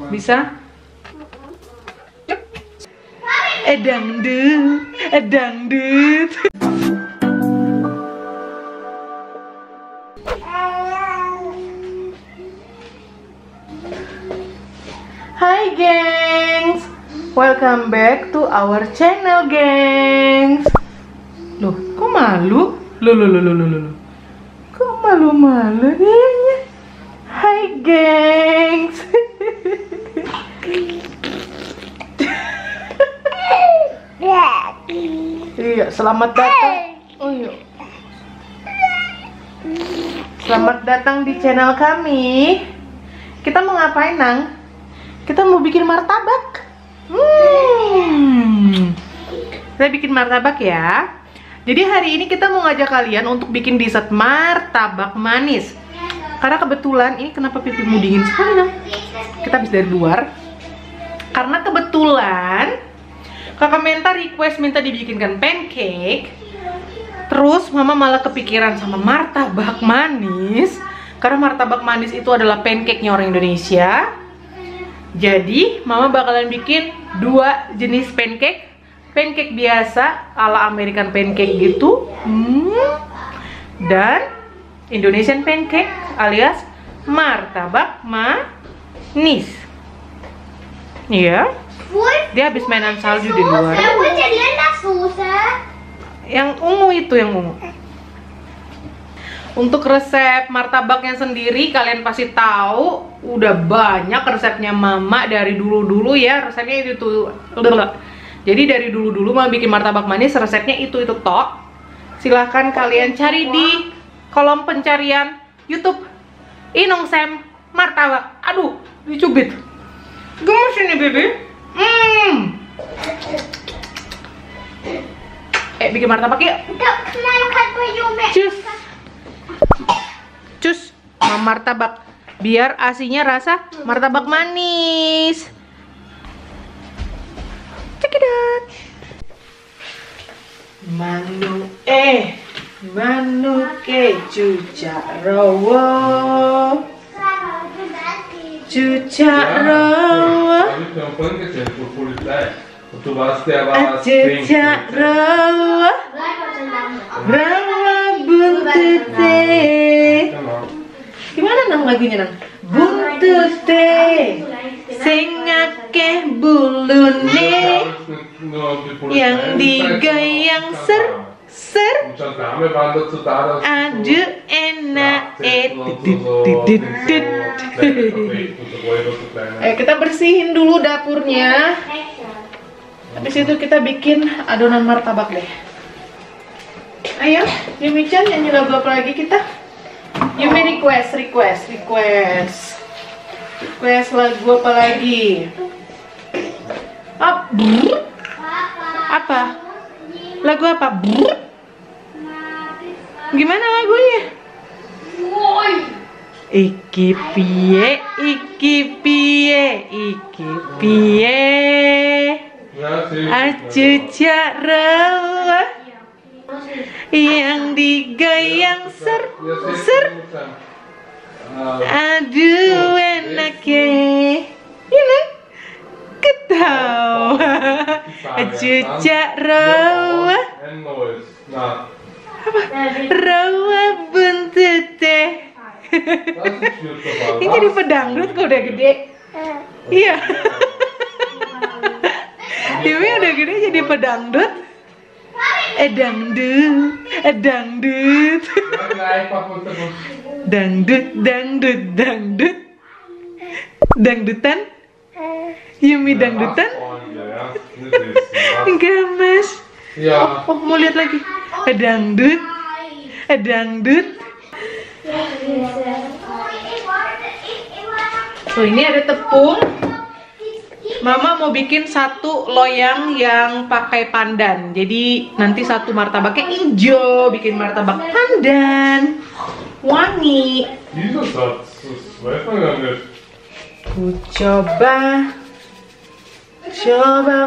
Bisa? Dangdut, dangdut. Hai gengs, welcome back to our channel gengs. Loh, kok malu? Loh. Kok malu-malu kayaknya? Hai gengs. Iya, selamat datang. Oh iya. Selamat datang di channel kami. Kita mau ngapain, Nang? Kita mau bikin martabak. Kita bikin martabak ya. Jadi hari ini kita mau ngajak kalian untuk bikin dessert martabak manis. Karena kebetulan ini kenapa pipimu dingin sekali, Nang? Kita habis dari luar. Karena kebetulan kakak minta request minta dibikinkan pancake. Terus mama malah kepikiran sama martabak manis. Karena martabak manis itu adalah pancake-nya orang Indonesia. Jadi mama bakalan bikin dua jenis pancake. Pancake biasa ala American pancake gitu, dan Indonesian pancake alias martabak manis. Iya. Dia habis mainan salju di luar. Yang ungu itu, yang ungu. Untuk resep martabaknya sendiri kalian pasti tahu, udah banyak resepnya mama dari dulu-dulu ya. Resepnya itu tuh. Jadi dari dulu-dulu mama bikin martabak manis resepnya itu tok. Silahkan kalian cari di kolom pencarian YouTube. Inong Sam martabak. Aduh, dicubit. Gemes ini, Bebe. Bikin martabak yuk. Cus, martabak. Biar asinya rasa martabak manis. Cekidot. Manu keju rawa. Cucak rawa. Cucak rawa. Rawa buntute. Gimana Nang lagunya, Nang? Buntute sing akeh bulune yang digoyang ser aduh enak. Kita bersihin dulu dapurnya. Habis itu kita bikin adonan martabak deh. Ayo, Yumi-chan nyanyi lagu apa lagi kita? Yumi request lagu apa lagi? Apa? Lagu apa? Gimana lagunya? Iki piye acucak rawa yang digoyang ser aduh enaknya ini ketawa acucak rawa apa rawa buntute. Ini jadi pedangdut kok udah gede. Iya. Dewi udah gede jadi pedangdut. Dangdut. Dangdutan. Yumi dangdutan. Enggak, Mas. Oh, mau lihat lagi. Dangdut. Tuh, ini ada tepung. Mama mau bikin satu loyang yang pakai pandan. Jadi nanti satu martabaknya hijau, bikin martabak pandan. Wangi. Ku coba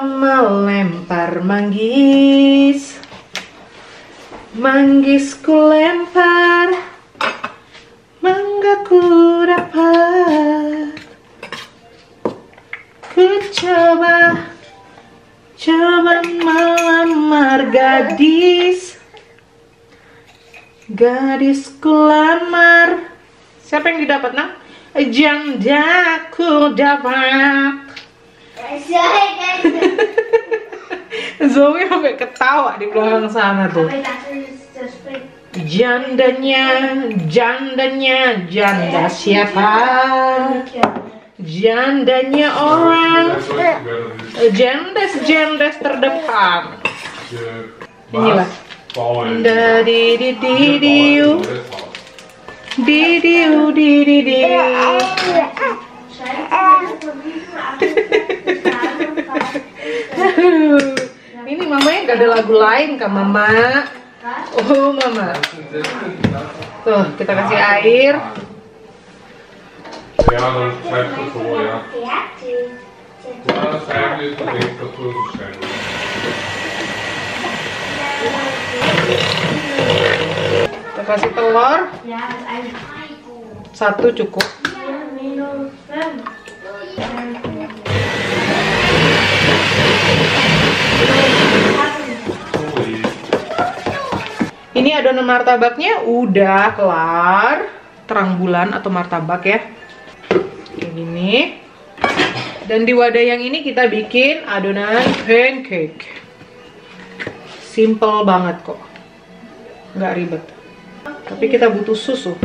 melempar manggis ku lempar aku dapat. Ku coba melamar gadis lamar. Siapa yang didapat, nak? Janda ku dapat. Zoe sampai ketawa di belakang sana tuh. Janda siapa? Jandanya orang. Jendes terdepan. Inilah. Didiu. Ini mamanya gak ada lagu lain kan, Mama? Oh, Mama. Tuh, kita kasih air. Ja, dan schrijft het zo, ja. Ja, dan schrijven is het niet dat we schrijven. Kita kasih telur. Satu cukup. Ini adonan martabaknya udah kelar. Terang bulan atau martabak ya. Kayak gini. Dan di wadah yang ini kita bikin adonan pancake. Simple banget kok. Nggak ribet. Tapi kita butuh susu.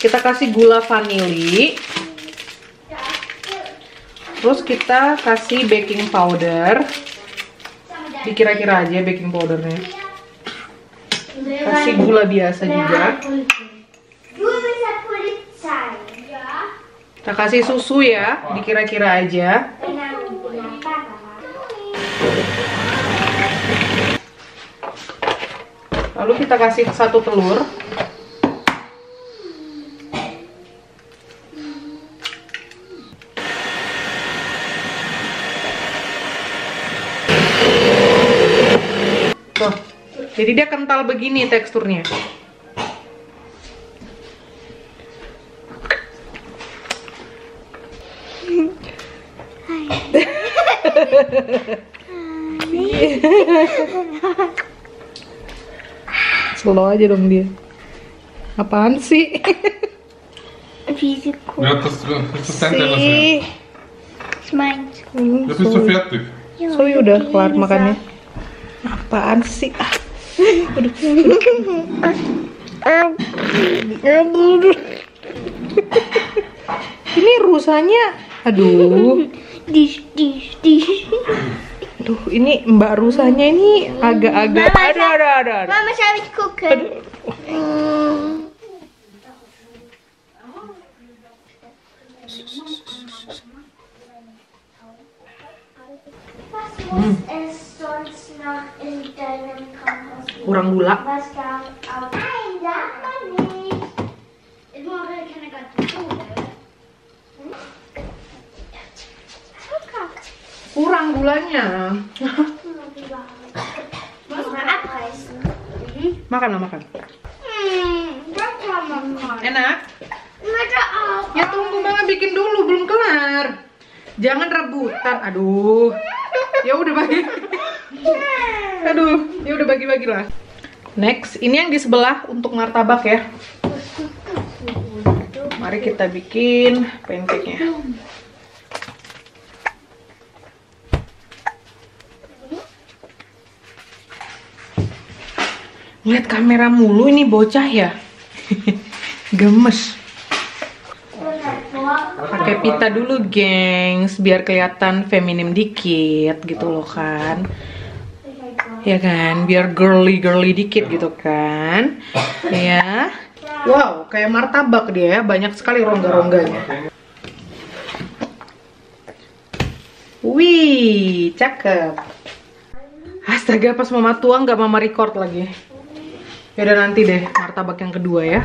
Kita kasih gula vanili. Terus kita kasih baking powder. Dikira-kira aja baking powdernya. Kasih gula biasa juga. Kita kasih susu ya, dikira-kira aja. Lalu kita kasih satu telur. Tuh, jadi dia kental begini teksturnya. Slow aja dong dia. Apaan sih? Ja, dat is tendensen. It's mine. Dat is zo vettig. Zoe udah kelar makannya. Apaan sih? Ini rusanya, aduh. Dish. Aduh, ini Mbak rusanya ini agak-agak. Ada. Mama, shall we cook it? Kurang gula. Kurang gulanya. Makan. Enak? Ya tunggu Mama bikin dulu, belum kelar. Jangan rebutan. Aduh. Ya udah bagi. Aduh, ya udah bagi-bagi lah. Next, ini yang di sebelah untuk martabak ya. Mari kita bikin pancake-nya. Lihat kamera mulu ini bocah ya. Gemes. Pakai pita dulu, gengs, biar kelihatan feminim dikit gitu loh kan. Ya kan, biar girly dikit gitu kan. Ya. Wow, kayak martabak dia ya, banyak sekali rongga-rongganya. Wih, cakep. Astaga, pas Mama tuang gak Mama record lagi. Yaudah nanti deh martabak yang kedua ya.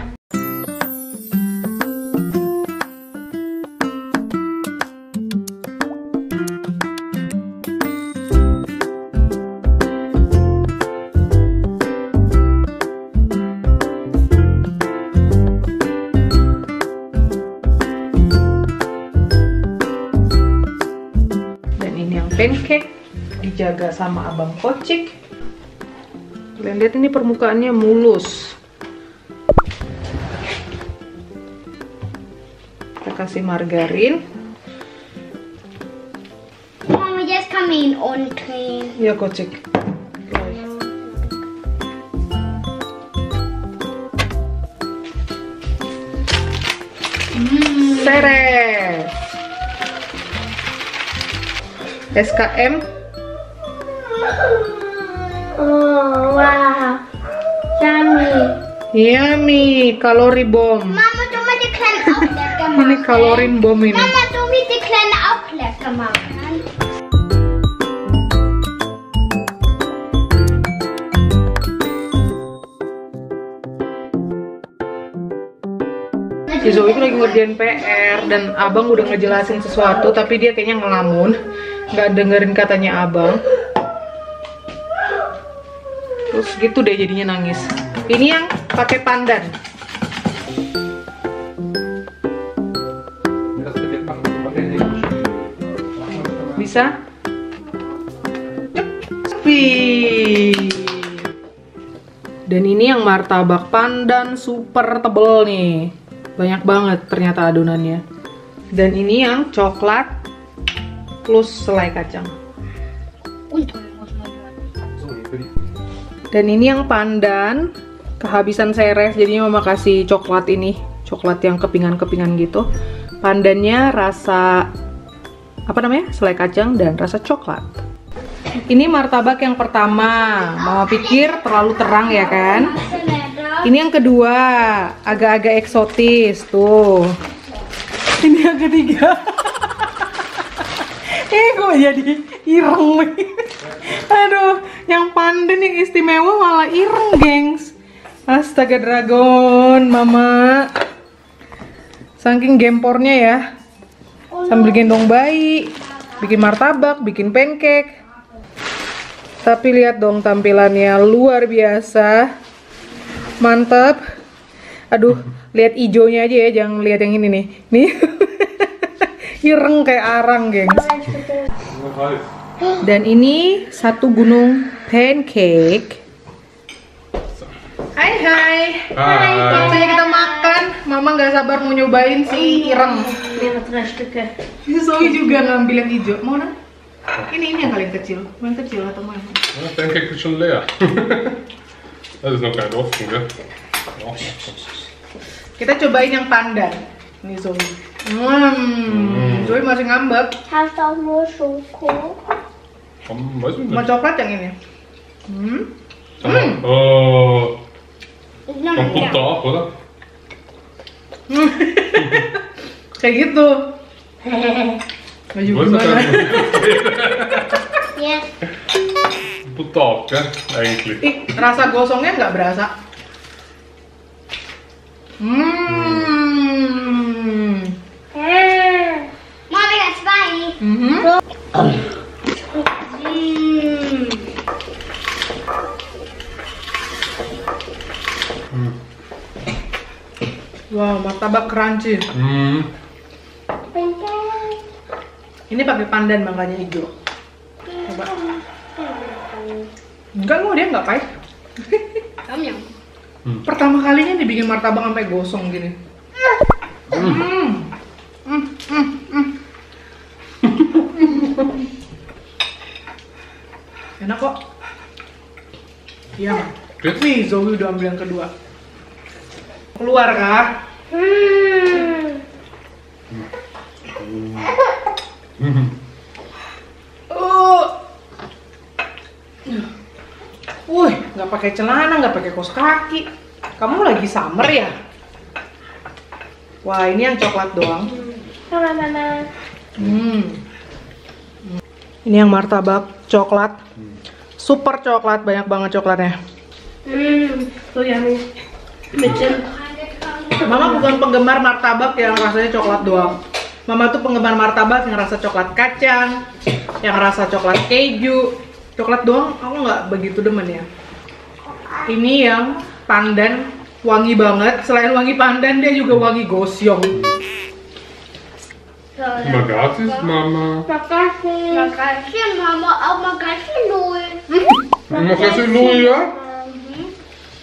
dijaga sama Abang Kocik. Kalian lihat ini permukaannya mulus. Kita kasih margarin. Mama just come in on clean. Ya Kocik. Seres. SKM. Oh wow, yummy. Yummy, kalori bom. Mama, du med die kleinen auch lecker machen. Ini kalorin bom ini. Mama, du mit die kleinen auch lecker machen. Si Zoe itu lagi ngerjain PR dan abang udah ngejelasin sesuatu tapi dia kayaknya ngelamun, nggak dengerin katanya abang. Terus gitu deh jadinya nangis. Ini yang pakai pandan. Bisa? Wih. Dan ini yang martabak pandan super tebel nih. Banyak banget ternyata adonannya. Dan ini yang coklat plus selai kacang. Dan ini yang pandan, kehabisan seres, jadinya mama kasih coklat ini, coklat yang kepingan-kepingan gitu. Pandannya rasa apa namanya? Selai kacang dan rasa coklat. Ini martabak yang pertama. Mama pikir terlalu terang ya kan? Ini yang kedua, agak-agak eksotis tuh. Ini yang ketiga. Gue jadi ireng. Aduh, yang pandan yang istimewa malah ireng, gengs. Astaga dragon, mama. Saking gempornya ya. Sambil gendong bayi, bikin martabak, bikin pancake. Tapi lihat dong tampilannya luar biasa. Mantap. Aduh, lihat ijonya aja ya, jangan lihat yang ini nih. Nih. Ireng kayak arang, gengs. Dan ini satu gunung pancake. Hai. Hai. Waktunya kita makan. Mama nggak sabar mau nyobain si ireng. Si Zoe juga ngambil yang hijau. Mau nang? Ini yang paling kecil. Yang kecil atau mau yang mana? Ja, pancake är så leer. Dat is nog geen dofting, hè? Ja. Kita cobain yang pandan. Nih Zoe. Zoe masih ngambek. Hast du auch nur Schoko? Weiß ich Mau nicht. coklat yang ini. Oh, Ist van noch mehr. Butter af, oder? Kayak gitu. Baju Wo ist das gimana? eigentlich? Yes. Butter af, gell? Eigentlich. Ih, rasa gosongnya nggak berasa. Mama, wir haben zwei. Wow, martabak crunchy. Ini pakai pandan makanya hijau. Coba. Enggak loh, dia nggak pahit. Yum. Pertama kalinya dibikin martabak sampai gosong gini. Enak kok. Iya. Wih, Zoe udah ambil yang kedua. Keluar kah? Wih, nggak pakai celana, nggak pakai kaos kaki. Kamu lagi summer ya? Wah, ini yang coklat doang. Mama. Ini yang martabak coklat. Super coklat, banyak banget coklatnya. So yummy. Bitte. Mama bukan penggemar martabak yang rasanya coklat doang. Mama tuh penggemar martabak yang rasa coklat kacang, yang rasa coklat keju. Coklat doang aku nggak begitu demen ya. Ini yang pandan, wangi banget. Selain wangi pandan, dia juga wangi gosyong. Magatis, Mama. Makasih. Makasih, Mama. Oh, makasih, Louis. Makasih Louis ya.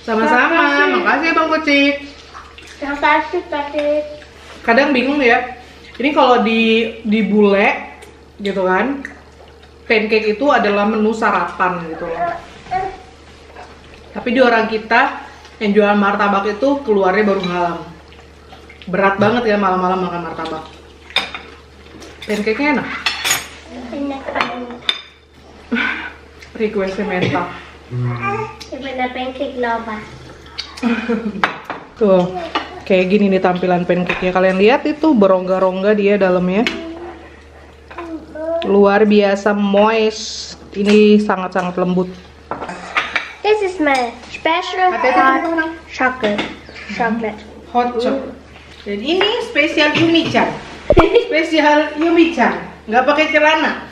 Sama-sama. Makasih Bang Kucing. Makasih, Tati. Kadang bingung ya. Ini kalau di bule gitu kan. Pancake itu adalah menu sarapan gitu loh. Tapi di orang kita yang jualan martabak itu keluarnya baru malam. Berat banget ya malam-malam makan martabak. Pancake-nya enak. Enak banget. Requestnya mental. Gimana pancake lava? Tuh, kayak gini nih tampilan pancake-nya. Kalian lihat itu berongga-rongga dia dalamnya. Luar biasa moist. Ini sangat-sangat lembut. This is my special hot chocolate. Hot chocolate. Dan ini spesial Yumi-chan. Spesial Yumi-chan. Nggak pakai celana,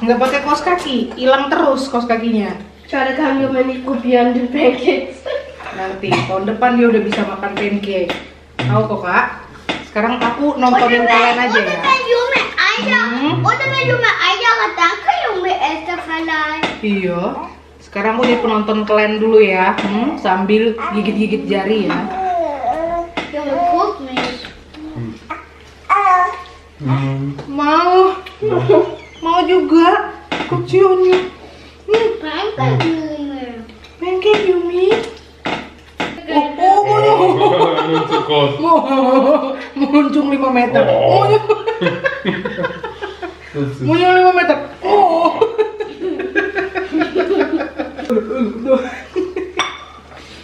nggak pakai kaos kaki, hilang terus kaos kakinya. Try to come menipu beyond the pancakes. Nanti tahun depan dia udah bisa makan pancake. Tahu kok Kak? Sekarang aku nontonin kalian aja ya. Iya. Sekarang aku jadi penonton kalian dulu ya. Sambil gigit-gigit jari ya. Mau juga kuciunnya. Pancake Yumi. Muncung 5 meter. Muncung 5 meter.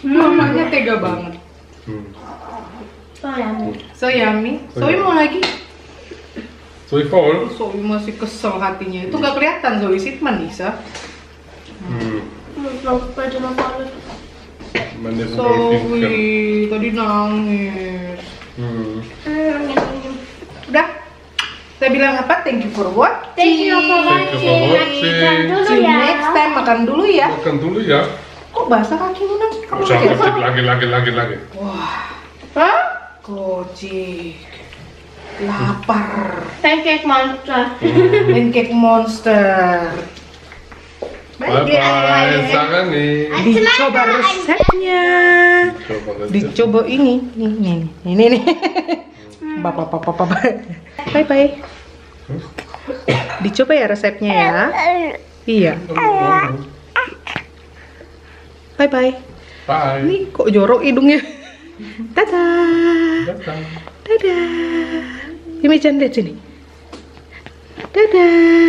Mamanya tega banget. So yummy. Zoe mau lagi? Zoe får. Zoe masih kesel hatinya. Itu gak kelihatan Zoe Sitman bisa. Men det får vara fisken. Zoe tadi nangis. Udah. Saya bilang apa? Thank you for watching. Thank you for Thank you for watching. watching. See you next time. Makan dulu ya. Makan dulu ya. Kok basah kaki lu Nang? Kamu Lagi. Wah, Hah? Kocik. Lapar. Pancake monster. Pancake monster. Bye-bye. Sarani. Dicoba resepnya. Dicoba ini. Nih. Bapak. Bye bye. Dicoba ya resepnya ya. Iya. Bye bye. Bye. Nih kok jorok hidungnya. Dadah. Datang. Dadah. Yumi-chan lihat sini. Dadah.